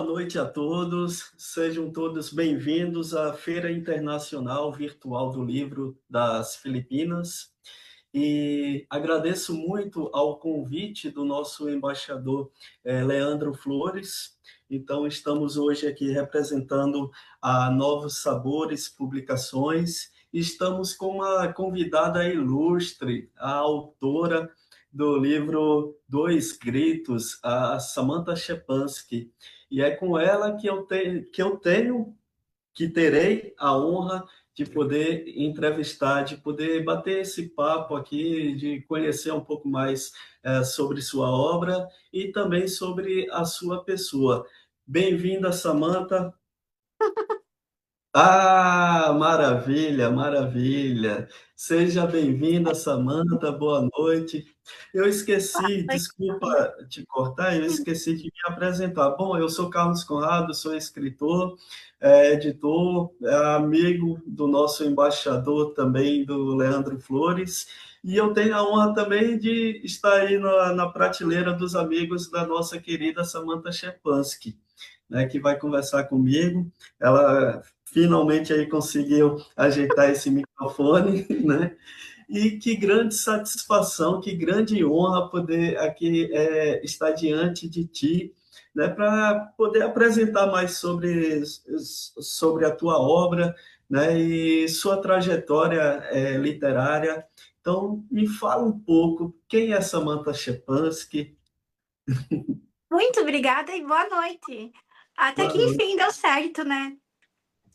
noite a todos, sejam todos bem-vindos à Feira Internacional Virtual do Livro das Filipinas. E agradeço muito ao convite do nosso embaixador Leandro Flores. Então, estamos hoje aqui representando a Novos Sabores Publicações. Estamos com uma convidada ilustre, a autora do livro Dois Gritos, a Samantha Schepanski. E é com ela que terei a honra de poder entrevistar, de poder bater esse papo aqui, de conhecer um pouco mais sobre sua obra e também sobre a sua pessoa. Bem-vinda, Samantha. Ah, maravilha, maravilha. Seja bem-vinda, Samantha, boa noite. Eu esqueci, desculpa te cortar, eu esqueci de me apresentar. Bom, eu sou Carlos Conrado, sou escritor, editor, amigo do nosso embaixador também, do Leandro Flores, e eu tenho a honra também de estar aí na prateleira dos amigos da nossa querida Samantha Schepanski, né, que vai conversar comigo. Ela finalmente aí conseguiu ajeitar esse microfone, né? E que grande satisfação, que grande honra poder aqui estar diante de ti, né, para poder apresentar mais sobre a tua obra, né, e sua trajetória literária. Então, me fala um pouco, quem é Samantha Schepanski? Muito obrigada e boa noite. Até Boa que noite. enfim deu certo, né?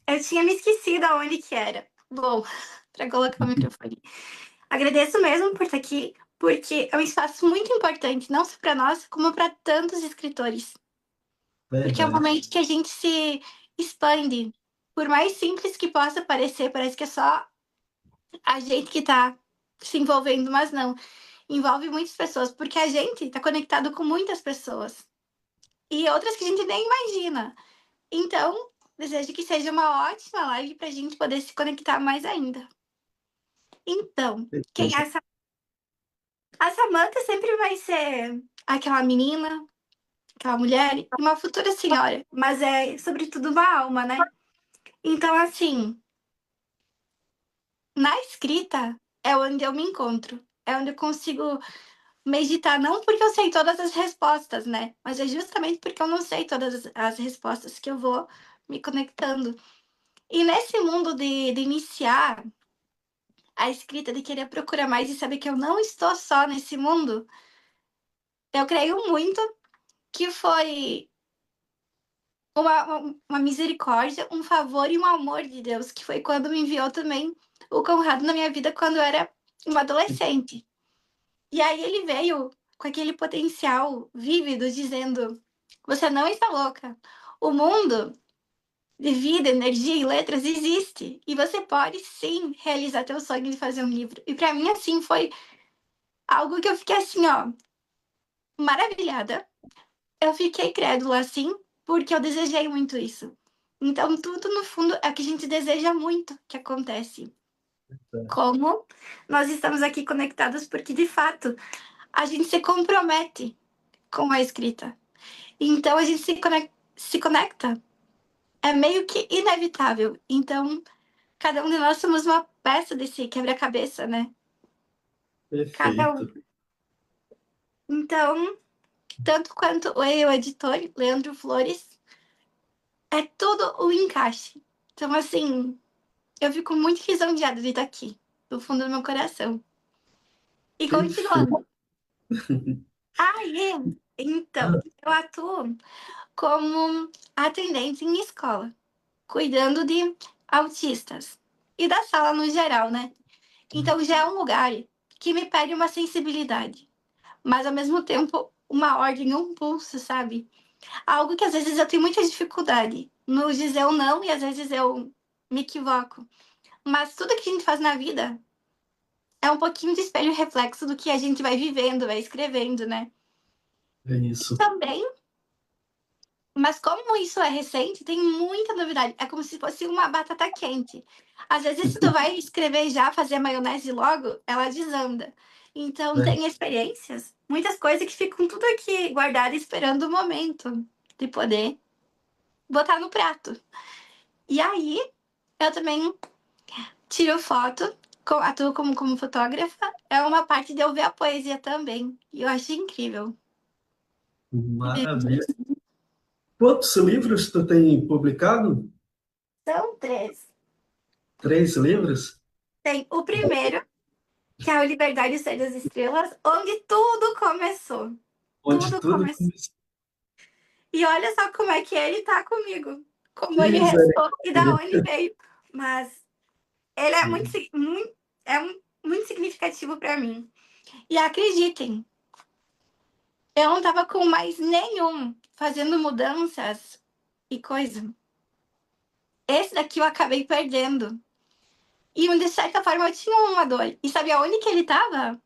Eu tinha me esquecido aonde que era. Bom, para colocar o microfone. Agradeço mesmo por estar aqui, porque é um espaço muito importante, não só para nós, como para tantos escritores. Porque é um Verdade. momento que a gente se expande. Por mais simples que possa parecer, parece que é só a gente que está se envolvendo, mas não. Envolve muitas pessoas, porque a gente está conectado com muitas pessoas. E outras que a gente nem imagina. Então, desejo que seja uma ótima live para a gente poder se conectar mais ainda. Então, quem é essa? A Samantha sempre vai ser aquela menina, aquela mulher e uma futura senhora, mas é, sobretudo, uma alma, né? Então, assim, na escrita é onde eu me encontro, é onde eu consigo meditar, não porque eu sei todas as respostas, né? Mas é justamente porque eu não sei todas as respostas que eu vou me conectando. E nesse mundo de iniciar a escrita, de querer procurar mais e saber que eu não estou só nesse mundo, eu creio muito que foi uma misericórdia, um favor e um amor de Deus, que foi quando me enviou também o Conrado na minha vida quando eu era uma adolescente. E aí ele veio com aquele potencial vívido, dizendo: você não está louca. O mundo de vida, energia e letras existe. E você pode, sim, realizar teu sonho de fazer um livro. E para mim, assim, foi algo que eu fiquei assim, ó, maravilhada. Eu fiquei crédula, assim, porque eu desejei muito isso. Então, tudo, no fundo, é o que a gente deseja muito que acontece. Como nós estamos aqui conectados, porque, de fato, a gente se compromete com a escrita. Então, a gente se conecta. É meio que inevitável. Então, cada um de nós somos uma peça desse quebra-cabeça, né? Cada um. Perfeito. Então, tanto quanto o editor, Leandro Flores, é tudo o encaixe. Então, assim, eu fico muito lisonjeada de estar aqui, do fundo do meu coração. E Perfeito. continuando. Aí, então, eu atuo como atendente em escola, cuidando de autistas e da sala no geral, né? Então, já é um lugar que me pede uma sensibilidade, mas ao mesmo tempo uma ordem, um pulso, sabe? Algo que às vezes eu tenho muita dificuldade no dizer o não e às vezes eu me equivoco. Mas tudo que a gente faz na vida é um pouquinho de espelho e reflexo do que a gente vai vivendo, vai escrevendo, né? É isso. Também, mas como isso é recente, tem muita novidade. É como se fosse uma batata quente. Às vezes, se tu vai escrever já, fazer a maionese logo, ela desanda. Então, Né? tem experiências, muitas coisas que ficam tudo aqui guardadas, esperando o momento de poder. botar no prato. E aí, eu também tiro foto, atuo como fotógrafa. É uma parte de eu ver a poesia também. E eu acho incrível. Maravilha. Quantos livros tu tem publicado? São três. 3 livros? Tem o primeiro, que é o Liberdade e Ser das Estrelas, onde tudo começou. Onde Tudo tudo começou. começou. E olha só como é que ele tá comigo. Como Que ele restou e da onde misericórdia. veio. Mas ele é muito significativo para mim. E acreditem, eu não tava com mais nenhum fazendo mudanças e coisa. Esse daqui eu acabei perdendo. E de certa forma eu tinha uma dor. E sabe aonde que ele tava?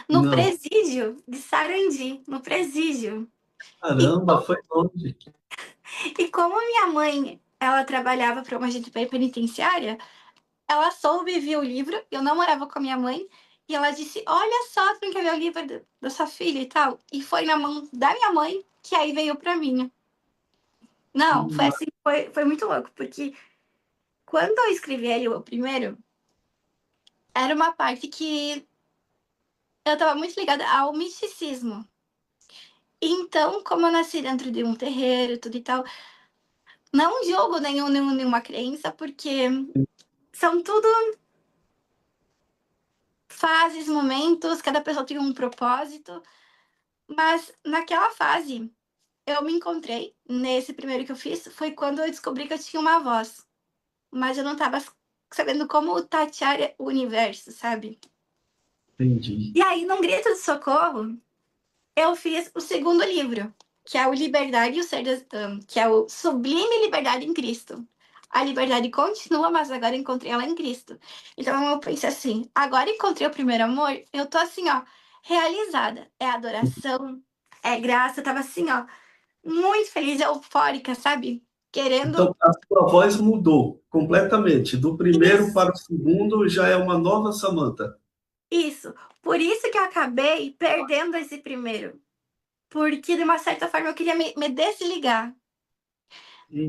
No Não. presídio de Sarandi, no presídio. E, Caramba, foi longe. e como minha mãe, ela trabalhava para uma agente penitenciária, ela soube e viu o livro, eu não morava com a minha mãe, e ela disse, olha só, tu não quer ver o livro da sua filha e tal? E foi na mão da minha mãe que aí veio para mim. Não, foi Ma- assim, foi muito louco, porque quando eu escrevi ele, o primeiro, era uma parte que eu estava muito ligada ao misticismo. Então, como eu nasci dentro de um terreiro, tudo e tal, não jogo nenhuma crença, porque são tudo fases, momentos, cada pessoa tem um propósito, mas naquela fase eu me encontrei, nesse primeiro que eu fiz, foi quando eu descobri que eu tinha uma voz, mas eu não estava sabendo como tatear o universo, sabe? Entendi. E aí, num grito de socorro, eu fiz o segundo livro, que é o Liberdade e o Ser que é o Sublime Liberdade em Cristo. A liberdade continua, mas agora encontrei ela em Cristo. Então eu pensei assim, agora encontrei o primeiro amor, eu tô assim, ó, realizada. É adoração, é graça, eu tava assim, ó, muito feliz, eufórica, sabe? Querendo Então, a sua voz mudou completamente. Do primeiro isso, para o segundo já é uma nova Samantha. isso. Por isso que eu acabei perdendo esse primeiro. Porque, de uma certa forma, eu queria me desligar.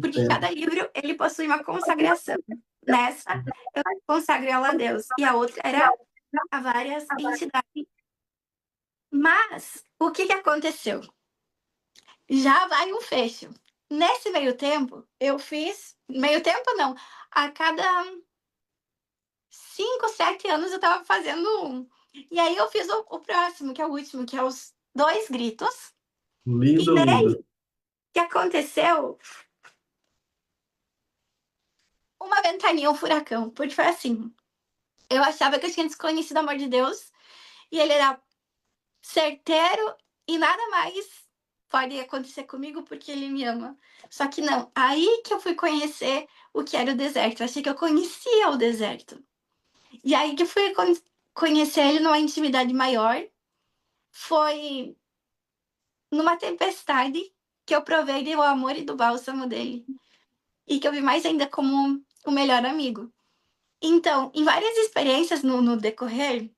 Porque Entendo. cada livro, ele possui uma consagração. Nessa, eu consagro ela a Deus. E a outra era a várias entidades. Mas, o que aconteceu? Já vai um fecho. Nesse meio tempo, eu fiz... Meio tempo, não. A cada 5, 7 anos, eu estava fazendo um. E aí, eu fiz o próximo, que é o último, que é os Dois Gritos. E Lindo, nele, lindo. o que aconteceu? Uma ventania, um furacão. Porque foi assim, eu achava que eu tinha desconhecido o amor de Deus e ele era certeiro e nada mais pode acontecer comigo porque ele me ama. Só que não, aí que eu fui conhecer o que era o deserto. Eu achei que eu conhecia o deserto. E aí que eu fui conhecer ele numa intimidade maior. Foi numa tempestade que eu provei do amor e do bálsamo dele. E que eu vi mais ainda como o melhor amigo. Então, em várias experiências no decorrer,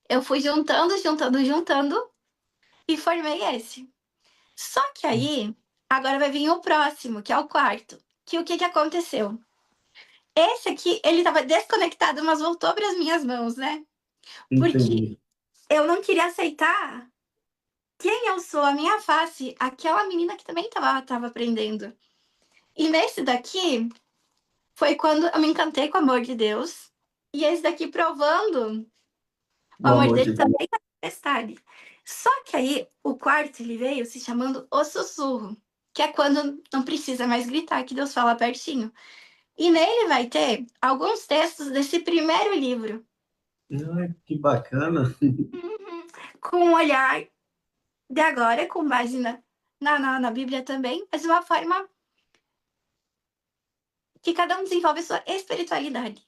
eu fui juntando e formei esse. Só que aí, agora vai vir o próximo, que é o quarto. Que o que aconteceu? Esse aqui, ele estava desconectado, mas voltou para as minhas mãos, né? Porque Entendi. eu não queria aceitar quem eu sou, a minha face, aquela menina que também tava aprendendo. E nesse daqui, foi quando eu me encantei com o amor de Deus. E esse daqui provando o O amor amor dele de Deus. também na tempestade. Só que aí o quarto ele veio se chamando O Sussurro, que é quando não precisa mais gritar, que Deus fala pertinho. E nele vai ter alguns textos desse primeiro livro, Ai, que bacana. com um olhar de agora, com base na Bíblia também, mas de uma forma que cada um desenvolve sua espiritualidade.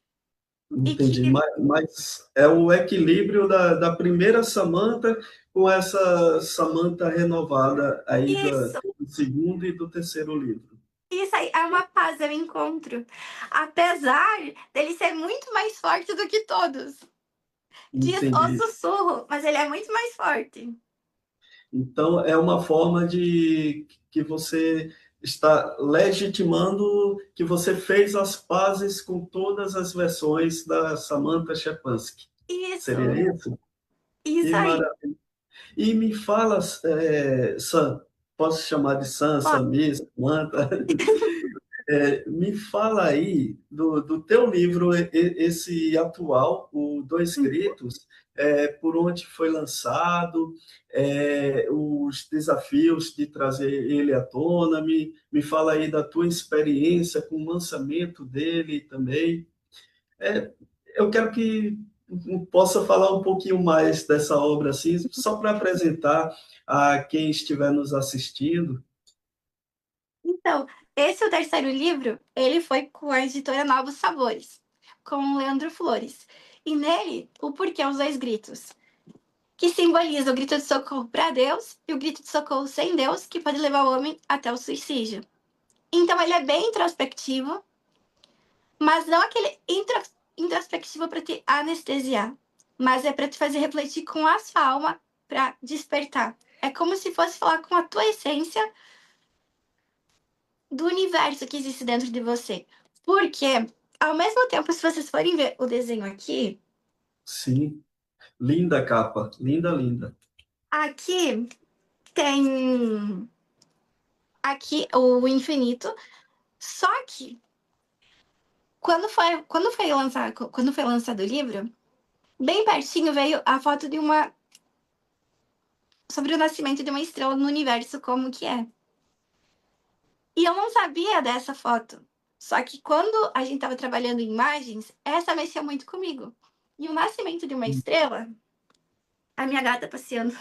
E que Entendi. Mas é o equilíbrio da primeira Samantha com essa Samantha renovada aí isso, do segundo e do terceiro livro. isso aí é uma paz, é um encontro. Apesar dele ser muito mais forte do que todos. Diz o Entendi. sussurro, mas ele é muito mais forte. Então, é uma forma de que você está legitimando que você fez as pazes com todas as versões da Samantha Stefanski. Isso, Seria isso? Que isso aí. maravilha. E me fala, Sam, posso chamar de Sam, Ó, Samir, Samantha? Me fala aí do teu livro, esse atual, o Dois Gritos, por onde foi lançado, os desafios de trazer ele à tona, me fala aí da tua experiência com o lançamento dele também. É, eu quero que possa falar um pouquinho mais dessa obra, assim, só para apresentar a quem estiver nos assistindo. então, esse é o terceiro livro, ele foi com a editora Novos Sabores, com o Leandro Flores. E nele, o porquê os dois gritos, que simboliza o grito de socorro para Deus e o grito de socorro sem Deus, que pode levar o homem até o suicídio. Então, ele é bem introspectivo, mas não aquele introspectivo para te anestesiar, mas é para te fazer refletir com a sua alma, para despertar. É como se fosse falar com a tua essência do universo que existe dentro de você. Porque, ao mesmo tempo, se vocês forem ver o desenho aqui, Sim, linda capa, linda, linda. aqui tem aqui o infinito, só que quando foi lançado o livro, bem pertinho veio a foto de uma sobre o nascimento de uma estrela no universo, como que é. E eu não sabia dessa foto. Só que quando a gente estava trabalhando em imagens, essa mexeu muito comigo. E o nascimento de uma estrela, a minha gata passeando,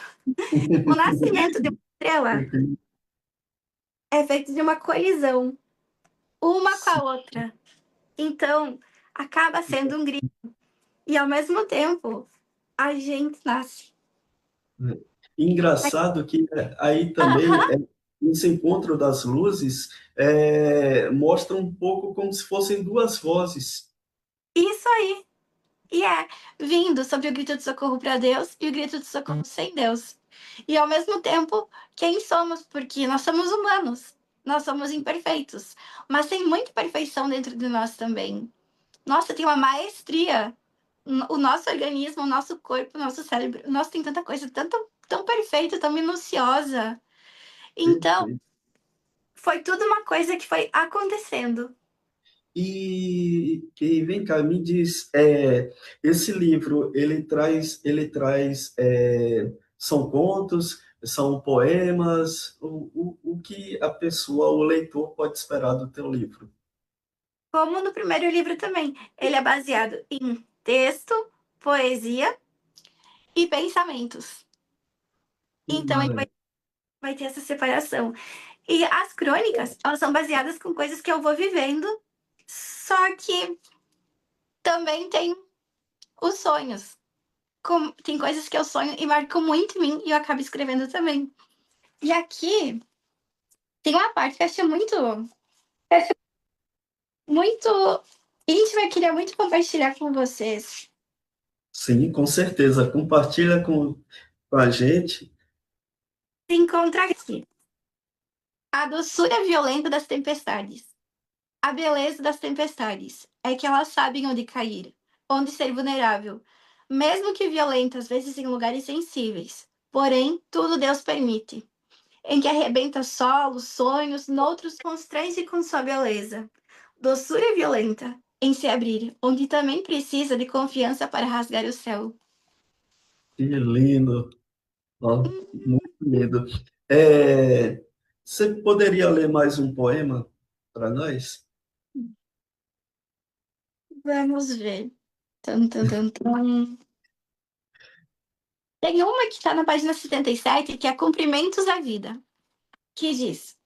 o nascimento de uma estrela é feito de uma colisão, uma com a outra. Então, acaba sendo um grito. E ao mesmo tempo, a gente nasce. Engraçado que aí também Aham, esse encontro das luzes mostra um pouco como se fossem duas vozes. isso aí. E é vindo sobre o grito de socorro para Deus e o grito de socorro sem Deus. E ao mesmo tempo, quem somos? Porque nós somos humanos, nós somos imperfeitos, mas tem muita perfeição dentro de nós também. Nossa, tem uma maestria. O nosso organismo, o nosso corpo, o nosso cérebro, nossa, tem tanta coisa tão perfeita, tão minuciosa. Então, Perfeito. foi tudo uma coisa que foi acontecendo. E vem cá, me diz, esse livro, ele traz, são contos, são poemas, o que a pessoa, o leitor pode esperar do teu livro? Como no primeiro livro também. Ele é baseado em texto, poesia e pensamentos. Que Então, ele maravilha. vai ter essa separação. E as crônicas, elas são baseadas com coisas que eu vou vivendo, só que também tem os sonhos. Tem coisas que eu sonho e marcam muito em mim e eu acabo escrevendo também. E aqui tem uma parte que eu achei muito íntima e eu queria muito compartilhar com vocês. Sim, com certeza. Compartilha com a gente. Se encontra aqui a doçura violenta das tempestades. A beleza das tempestades é que elas sabem onde cair, onde ser vulnerável, mesmo que violenta, às vezes em lugares sensíveis. Porém, tudo Deus permite, em que arrebenta solos, sonhos, noutros constrange com sua beleza. Doçura violenta em se abrir, onde também precisa de confiança para rasgar o céu. Que lindo. Ó, muito lindo. É, você poderia ler mais um poema para nós? Vamos ver. Tum, tum, tum, tum. Tem uma que está na página 77, que é Cumprimentos à Vida, que diz,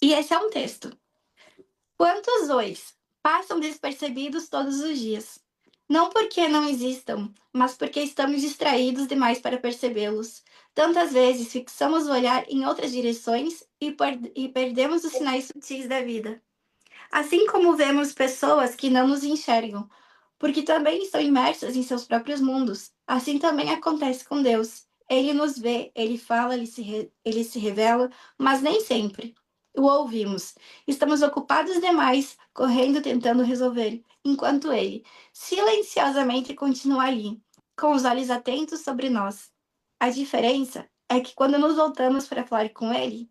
e esse é um texto. Quantos dois passam despercebidos todos os dias? Não porque não existam, mas porque estamos distraídos demais para percebê-los. Tantas vezes fixamos o olhar em outras direções e perdemos os sinais sutis da vida. Assim como vemos pessoas que não nos enxergam, porque também estão imersas em seus próprios mundos, assim também acontece com Deus. Ele nos vê, ele fala, ele se revela, mas nem sempre. o ouvimos. Estamos ocupados demais, correndo, tentando resolver, enquanto ele, silenciosamente, continua ali, com os olhos atentos sobre nós. A diferença é que quando nos voltamos para falar com ele,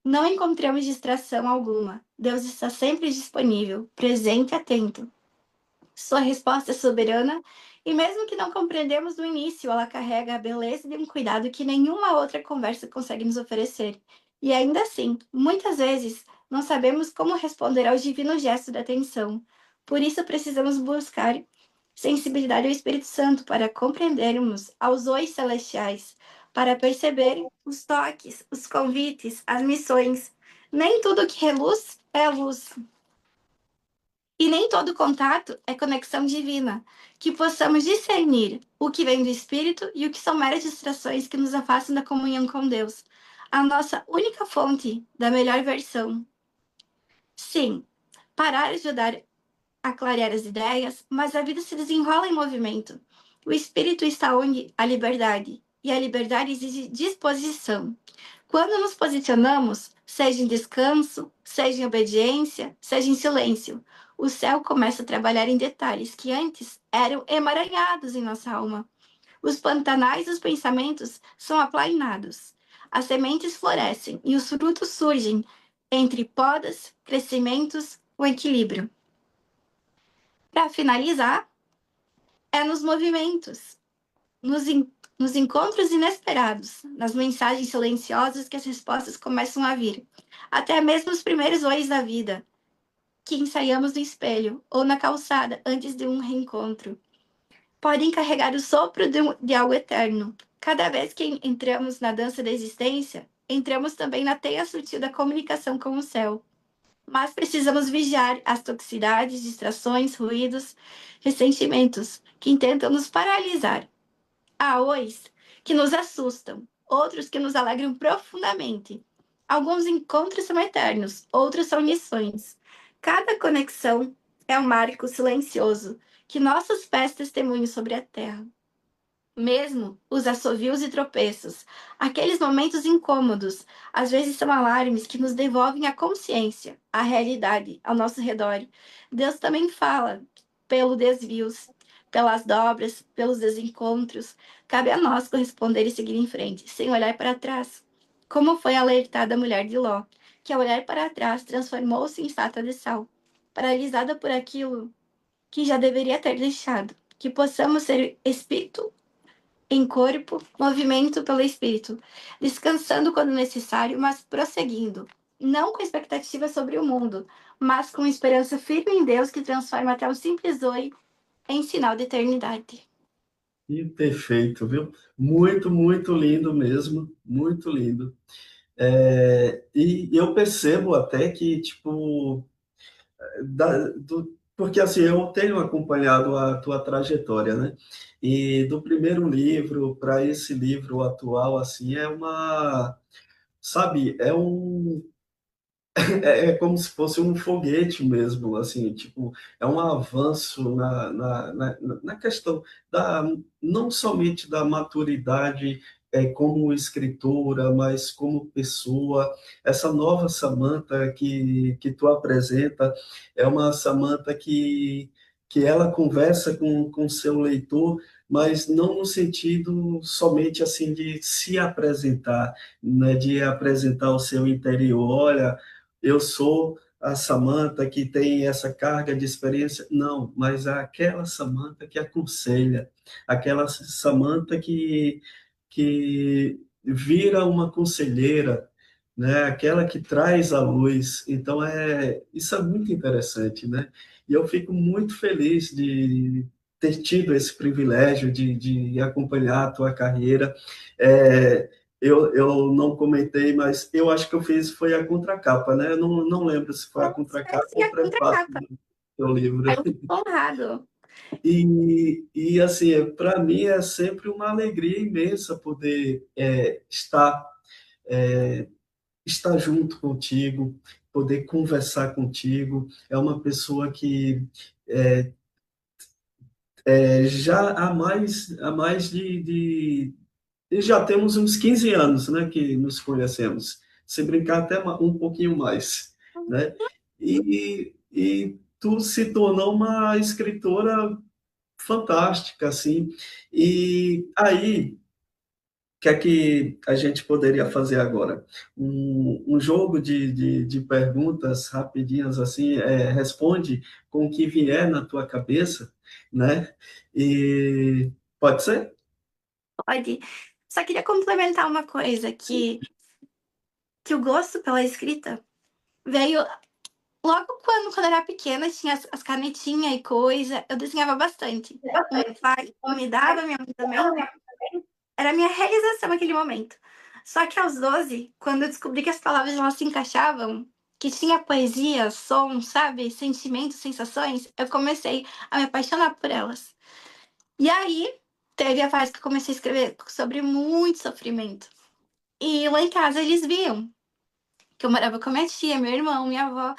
não encontramos distração alguma. Deus está sempre disponível, presente e atento. Sua resposta é soberana, e mesmo que não compreendemos no início, ela carrega a beleza de um cuidado que nenhuma outra conversa consegue nos oferecer. E ainda assim, muitas vezes, não sabemos como responder ao divino gesto de atenção. Por isso, precisamos buscar sensibilidade ao Espírito Santo para compreendermos aos ois celestiais, para perceber os toques, os convites, as missões. Nem tudo que reluz é luz. E nem todo contato é conexão divina, que possamos discernir o que vem do Espírito e o que são meras distrações que nos afastam da comunhão com Deus, a nossa única fonte da melhor versão. Sim, parar ajudar a clarear as ideias, mas a vida se desenrola em movimento. O Espírito está onde a liberdade, e a liberdade exige disposição. Quando nos posicionamos, seja em descanso, seja em obediência, seja em silêncio, o céu começa a trabalhar em detalhes que antes eram emaranhados em nossa alma. Os pantanais dos pensamentos são aplainados. As sementes florescem e os frutos surgem entre podas, crescimentos, o equilíbrio. Para finalizar, é nos movimentos, nos encontros inesperados, nas mensagens silenciosas que as respostas começam a vir. Até mesmo os primeiros ois da vida, que ensaiamos no espelho ou na calçada antes de um reencontro, podem carregar o sopro de algo eterno. Cada vez que entramos na dança da existência, entramos também na teia sutil da comunicação com o céu. Mas precisamos vigiar as toxicidades, distrações, ruídos, ressentimentos que tentam nos paralisar. Há ois que nos assustam, outros que nos alegram profundamente. Alguns encontros são eternos, outros são missões. Cada conexão é um marco silencioso que nossos pés testemunham sobre a terra. Mesmo os assovios e tropeços, aqueles momentos incômodos, às vezes são alarmes que nos devolvem a consciência, a realidade ao nosso redor. Deus também fala pelos desvios, pelas dobras, pelos desencontros. Cabe a nós corresponder e seguir em frente, sem olhar para trás. Como foi alertada a mulher de Ló, que ao olhar para trás transformou-se em estátua de sal, paralisada por aquilo que já deveria ter deixado. Que possamos ser espírito em corpo, movimento pelo espírito, descansando quando necessário, mas prosseguindo, não com expectativa sobre o mundo, mas com esperança firme em Deus que transforma até o simples oi em sinal de eternidade. E perfeito, viu? Muito, muito lindo mesmo, muito lindo. E eu percebo até que, tipo, porque assim, eu tenho acompanhado a tua trajetória, né? E do primeiro livro para esse livro atual, assim, sabe, é como se fosse um foguete mesmo, assim, tipo, é um avanço na questão não somente da maturidade como escritora, mas como pessoa. Essa nova Samantha que tu apresenta é uma Samantha que ela conversa com seu leitor, mas não no sentido somente assim de se apresentar, né, de apresentar o seu interior. Olha, eu sou a Samantha que tem essa carga de experiência. Não, mas é aquela Samantha que aconselha, aquela Samantha que vira uma conselheira, né? Aquela que traz a luz. Então, isso é muito interessante, né? E eu fico muito feliz de ter tido esse privilégio de acompanhar a tua carreira. É, eu não comentei, mas eu acho que eu fiz foi a contracapa, né? Eu não lembro se foi a contracapa Sim, ou o a prefácio contracapa. do teu livro. Eu fico honrado. E assim, para mim é sempre uma alegria imensa poder estar junto contigo, poder conversar contigo. É uma pessoa que já há mais de. E já temos uns 15 anos, né, que nos conhecemos. se brincar até um pouquinho mais, né? E tu se tornou uma escritora fantástica, assim. E aí, o que é que a gente poderia fazer agora? Um jogo de perguntas rapidinhas, assim, responde com o que vier na tua cabeça, né? E pode ser? Pode. Só queria complementar uma coisa, que o gosto pela escrita veio logo quando eu era pequena, tinha as canetinhas e coisa, eu desenhava bastante. O meu pai me dava, minha mãe também. Era a minha realização naquele momento. Só que aos 12, quando eu descobri que as palavras elas se encaixavam, que tinha poesia, som, sabe? Sentimentos, sensações, eu comecei a me apaixonar por elas. E aí, teve a fase que eu comecei a escrever sobre muito sofrimento. E lá em casa eles viam que eu morava com a minha tia, meu irmão, minha avó.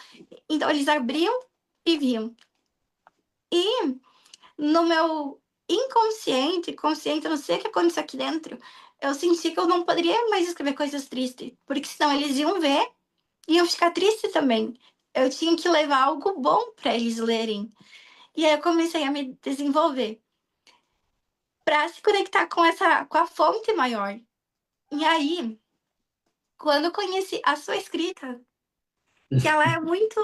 Então eles abriam e viam. E no meu inconsciente, consciente, eu não sei o que aconteceu aqui dentro, eu senti que eu não poderia mais escrever coisas tristes, porque senão eles iam ver e iam ficar tristes também. Eu tinha que levar algo bom para eles lerem. E aí eu comecei a me desenvolver para se conectar com a fonte maior. E aí, quando eu conheci a sua escrita, que ela é muito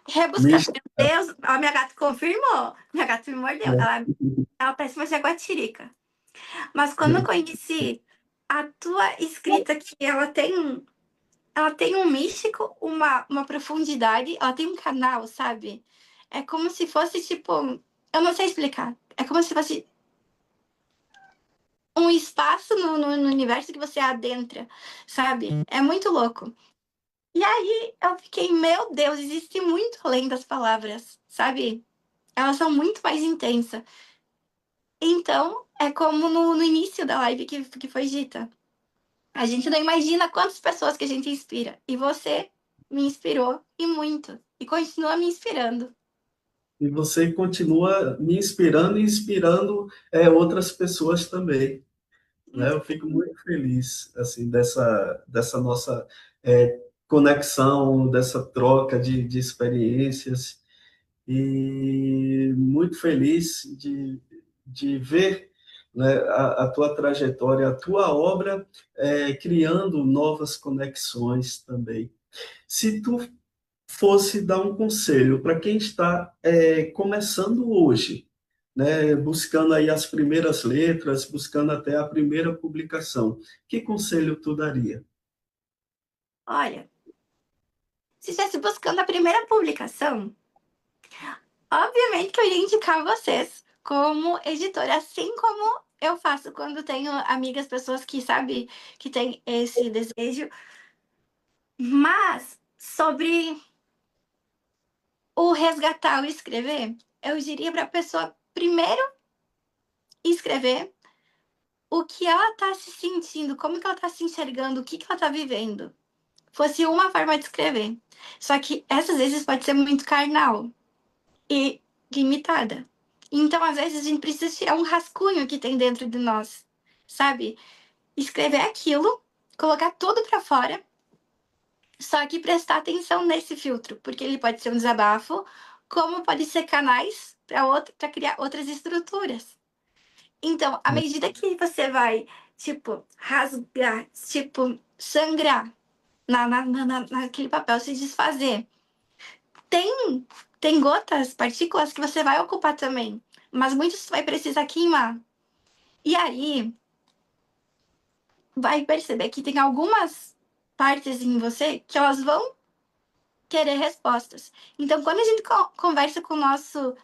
rebuscada. Mística, Meu Deus, a minha gata confirmou. Minha gata me mordeu. né? Ela parece uma jaguatirica. Mas quando eu conheci a tua escrita, que ela tem um místico, uma profundidade, ela tem um canal, sabe? É como se fosse tipo. Eu não sei explicar. É como se fosse um espaço no universo que você adentra, sabe? É muito louco. E aí eu fiquei, meu Deus, existe muito além das palavras, sabe? Elas são muito mais intensas. Então, é como no início da live que foi dita. A gente não imagina quantas pessoas que a gente inspira. E você me inspirou e muito. E continua me inspirando. E você continua me inspirando e inspirando outras pessoas também, né? Eu fico muito feliz assim dessa nossa conexão, dessa troca de experiências e muito feliz de ver, né, a tua trajetória, a tua obra criando novas conexões também. Se tu fosse dar um conselho para quem está começando hoje, né, buscando aí as primeiras letras, buscando até a primeira publicação, que conselho tu daria? Olha, se estivesse buscando a primeira publicação, obviamente que eu iria indicar vocês como editora, assim como eu faço quando tenho amigas, pessoas que, sabe, que têm esse desejo. Mas sobre o resgatar o escrever, eu diria para a pessoa primeiro escrever o que ela está se sentindo, como que ela está se enxergando, o que que ela está vivendo. Fosse uma forma de escrever. Só que essas vezes pode ser muito carnal e limitada. Então, às vezes, a gente precisa tirar um rascunho que tem dentro de nós, sabe? Escrever aquilo, colocar tudo para fora, só que prestar atenção nesse filtro, porque ele pode ser um desabafo, como pode ser canais para criar outras estruturas. Então, à medida que você vai, tipo, rasgar, tipo, sangrar naquele papel, se desfazer, tem, tem gotas, partículas que você vai ocupar também, mas muitos você vai precisar queimar. E aí, vai perceber que tem algumas partes em você que elas vão querer respostas. Então, quando a gente conversa com o nosso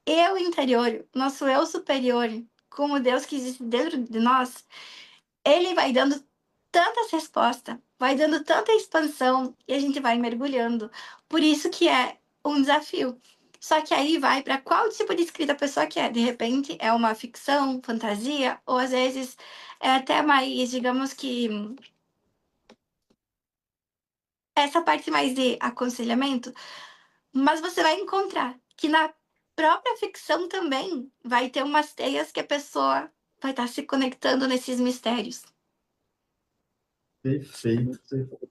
eu interior, nosso eu superior, com o Deus que existe dentro de nós, ele vai dando tantas respostas, vai dando tanta expansão e a gente vai mergulhando. Por isso que é um desafio. Só que aí vai para qual tipo de escrita a pessoa quer. De repente é uma ficção, fantasia, ou às vezes é até mais, digamos que essa parte mais de aconselhamento, mas você vai encontrar que na própria ficção também vai ter umas teias que a pessoa vai estar se conectando nesses mistérios. Perfeito, perfeito.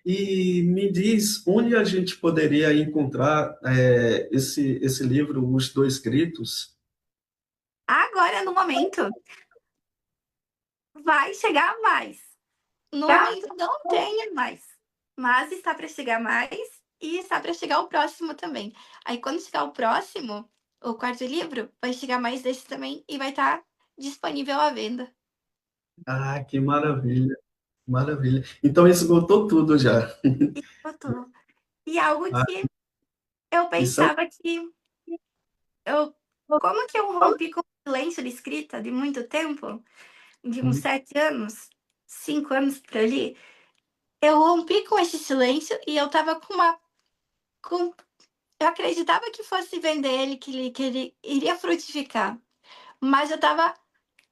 E me diz onde a gente poderia encontrar esse livro, Os Dois Gritos? Agora, no momento, vai chegar mais. No momento, não tenho mais. Mas está para chegar mais e está para chegar o próximo também. Aí, quando chegar o próximo, o quarto livro, vai chegar mais desse também e vai estar disponível à venda. Ah, que maravilha, maravilha. Então esgotou tudo já. Botou. E algo Ah, que eu isso é pensava que eu. Como que eu rompi com o silêncio de escrita de muito tempo, de uns um 7 anos, 5 anos por ali, eu rompi com esse silêncio e eu tava com uma. Com, eu acreditava que fosse vender ele, que ele iria frutificar. Mas eu tava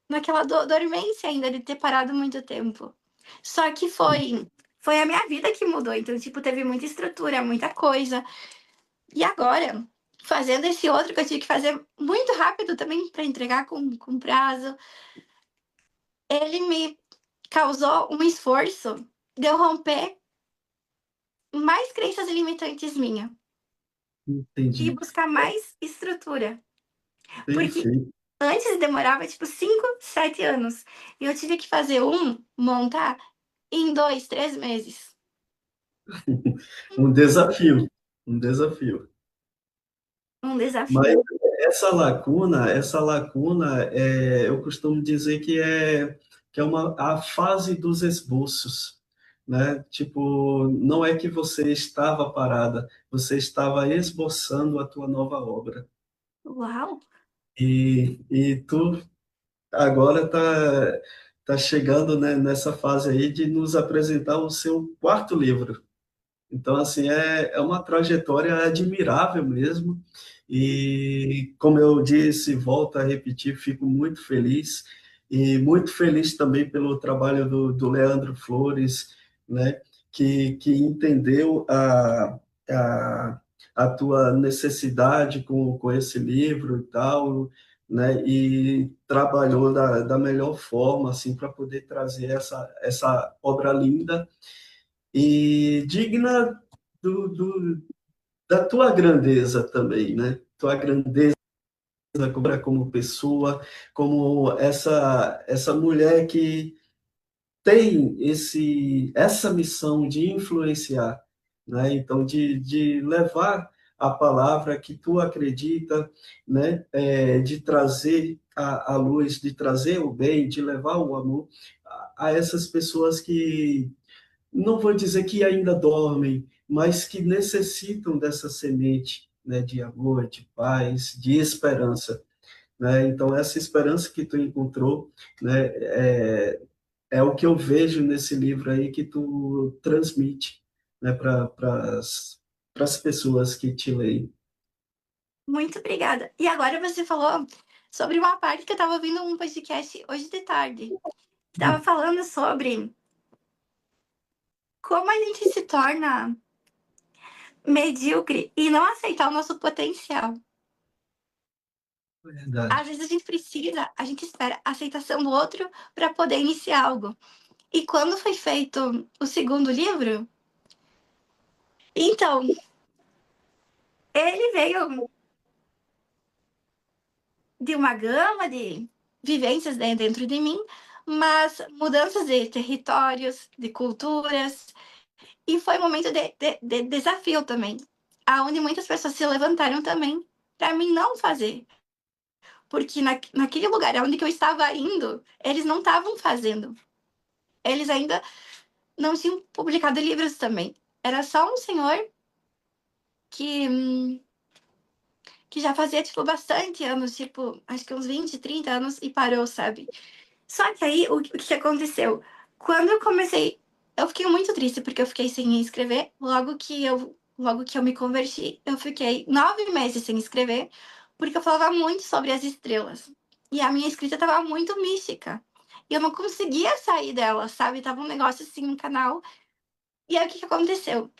naquela dormência ainda de ter parado muito tempo. Só que foi a minha vida que mudou. Então, tipo, teve muita estrutura, muita coisa. E agora, fazendo esse outro que eu tive que fazer muito rápido também para entregar com prazo, ele me causou um esforço de eu romper mais crenças limitantes minha e entendi. buscar mais estrutura. Porque Perfeito. antes demorava tipo 5, 7 anos. E eu tive que fazer montar em 2, 3 meses. Um desafio, um desafio. Um Mas desafio. essa lacuna, eu costumo dizer que é a fase dos esboços, né? Tipo, não é que você estava parada, você estava esboçando a tua nova obra. Uau! E tu agora tá chegando, né, nessa fase aí de nos apresentar o seu quarto livro. Então, assim, é uma trajetória admirável mesmo. E, como eu disse, volto a repetir, fico muito feliz. E muito feliz também pelo trabalho do Leandro Flores, né? Que entendeu a, a tua necessidade com esse livro e tal, né? E trabalhou da melhor forma, assim, para poder trazer essa obra linda e digna da tua grandeza também, né? Tua grandeza como pessoa, como essa mulher que tem essa missão de influenciar, né? Então, de levar a palavra que tu acredita, né? De trazer a luz, de trazer o bem, de levar o amor a essas pessoas que não vou dizer que ainda dormem, mas que necessitam dessa semente, né, de amor, de paz, de esperança, né? Então essa esperança que tu encontrou, né, é o que eu vejo nesse livro aí que tu transmite, né, para as pessoas que te leem. Muito obrigada. E agora você falou sobre uma parte que eu estava ouvindo um podcast hoje de tarde. Estava falando sobre como a gente se torna medíocre e não aceitar o nosso potencial. Às Verdade. vezes a gente espera a aceitação do outro para poder iniciar algo. E quando foi feito o segundo livro, então, ele veio de uma gama de vivências dentro de mim, mas mudanças de territórios, de culturas, e foi um momento de desafio também, aonde muitas pessoas se levantaram também para mim não fazer, porque naquele lugar onde eu estava indo, eles não estavam fazendo. Eles ainda não tinham publicado livros também. Era só um senhor que, que já fazia, tipo, bastante anos, tipo, acho que uns 20, 30 anos, e parou, sabe? Só que aí, o que aconteceu? Quando eu comecei, eu fiquei muito triste, porque eu fiquei sem escrever. Logo que eu me converti, eu fiquei 9 meses sem escrever, porque eu falava muito sobre as estrelas. E a minha escrita tava muito mística. E eu não conseguia sair dela, sabe? Tava um negócio assim no canal. E aí, o que aconteceu?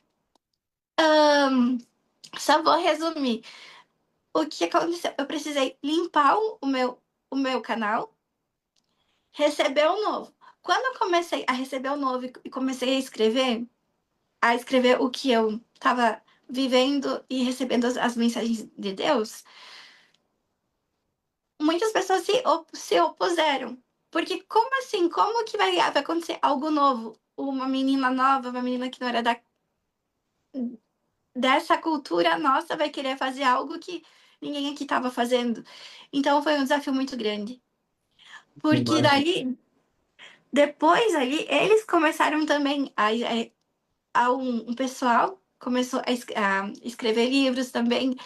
Só vou resumir. O que aconteceu? Eu precisei limpar o meu canal, receber o novo. quando eu comecei a receber o novo e comecei a escrever o que eu estava vivendo e recebendo as mensagens de Deus, muitas pessoas se opuseram. Porque como assim? Como que vai acontecer algo novo? Uma menina nova, uma menina que não era dessa cultura nossa vai querer fazer algo que ninguém aqui estava fazendo. Então foi um desafio muito grande. Porque Imagina. daí, depois ali, eles começaram também um pessoal começou a escrever livros também.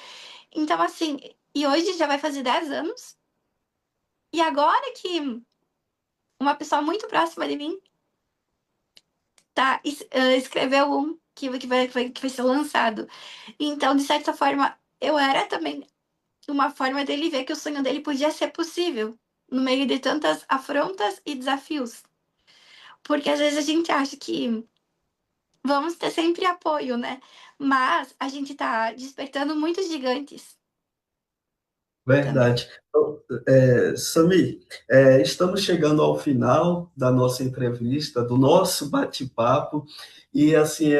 Então, assim, e hoje já vai fazer 10 anos. E agora que uma pessoa muito próxima de mim escreveu um que vai ser lançado. Então, de certa forma, eu era também uma forma dele ver que o sonho dele podia ser possível no meio de tantas afrontas e desafios. Porque às vezes a gente acha que vamos ter sempre apoio, né? Mas a gente tá despertando muitos gigantes também. Verdade. Então, Sami, estamos chegando ao final da nossa entrevista, do nosso bate-papo, e assim,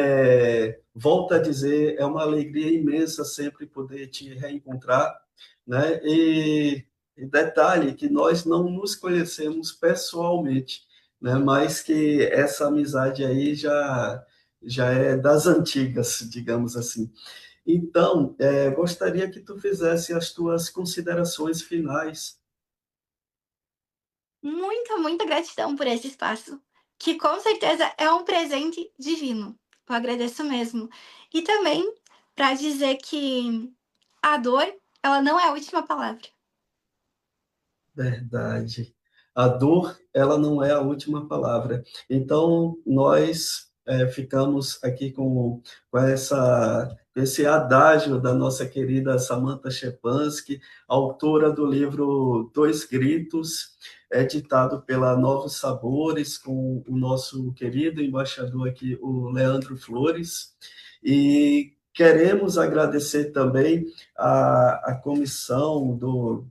volto a dizer, é uma alegria imensa sempre poder te reencontrar, né? E detalhe que nós não nos conhecemos pessoalmente, né? Mas que essa amizade aí já é das antigas, digamos assim. Então, gostaria que tu fizesse as tuas considerações finais. Muita, muita gratidão por esse espaço, que com certeza é um presente divino. Eu agradeço mesmo. E também para dizer que a dor, ela não é a última palavra. Verdade. A dor, ela não é a última palavra. Então, nós ficamos aqui com esse adágio da nossa querida Samantha Schepansky, autora do livro Dois Gritos, editado pela Novos Sabores, com o nosso querido embaixador aqui, o Leandro Flores. E queremos agradecer também a comissão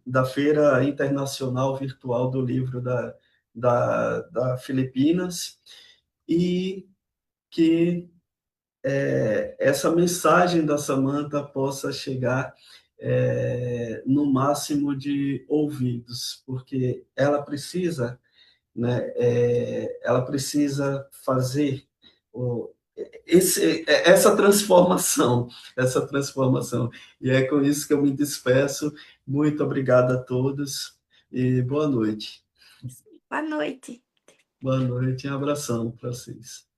da Feira Internacional Virtual do Livro da Filipinas, e que essa mensagem da Samantha possa chegar no máximo de ouvidos, porque ela precisa, né, ela precisa fazer o, essa transformação. E é com isso que eu me despeço. Muito obrigado a todos e boa noite. Boa noite. Boa noite e um abração para vocês.